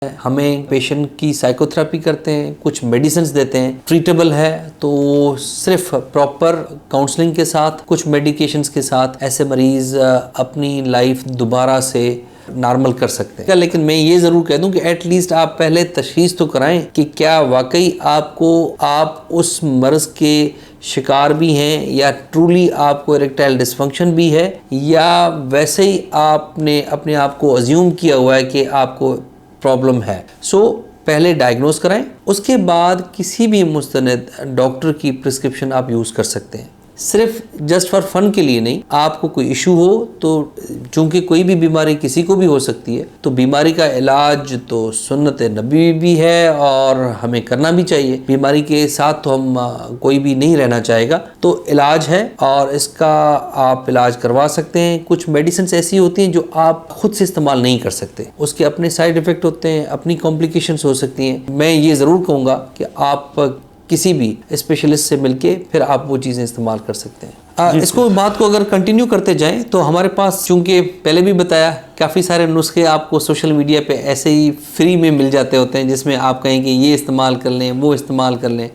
हमें पेशेंट की साइकोथेरेपी करते हैं, कुछ मेडिसिन देते हैं। ट्रीटेबल है तो सिर्फ प्रॉपर काउंसलिंग के साथ, कुछ मेडिकेशंस के साथ ऐसे मरीज अपनी लाइफ दोबारा से नॉर्मल कर सकते हैं। लेकिन मैं ये ज़रूर कह दूं कि एटलीस्ट आप पहले तशखीस तो कराएं कि क्या वाकई आप उस मर्ज़ के शिकार भी हैं या ट्रूली आपको इरेक्टाइल डिसफंक्शन भी है, या वैसे ही आपने अपने आप को अज्यूम किया हुआ है कि आपको प्रॉब्लम है। पहले डायग्नोज कराएं, उसके बाद किसी भी मुस्तनद डॉक्टर की प्रिस्क्रिप्शन आप यूज़ कर सकते हैं। सिर्फ जस्ट फॉर फन के लिए नहीं, आपको कोई इशू हो तो, चूंकि कोई भी बीमारी किसी को भी हो सकती है, तो बीमारी का इलाज तो सुन्नत नबी भी है और हमें करना भी चाहिए। बीमारी के साथ तो हम कोई भी नहीं रहना चाहेगा, तो इलाज है और इसका आप इलाज करवा सकते हैं। कुछ मेडिसिन ऐसी होती हैं जो आप खुद से इस्तेमाल नहीं कर सकते, उसके अपने साइड इफ़ेक्ट होते हैं, अपनी कॉम्प्लिकेशंस हो सकती हैं। मैं ये ज़रूर कहूँगा कि आप किसी भी स्पेशलिस्ट से मिलके फिर आप वो चीज़ें इस्तेमाल कर सकते हैं। इसको बात को अगर कंटिन्यू करते जाएं तो हमारे पास, चूंकि पहले भी बताया, काफ़ी सारे नुस्खे आपको सोशल मीडिया पे ऐसे ही फ्री में मिल जाते होते हैं, जिसमें आप कहेंगे ये इस्तेमाल कर लें, वो इस्तेमाल कर लें।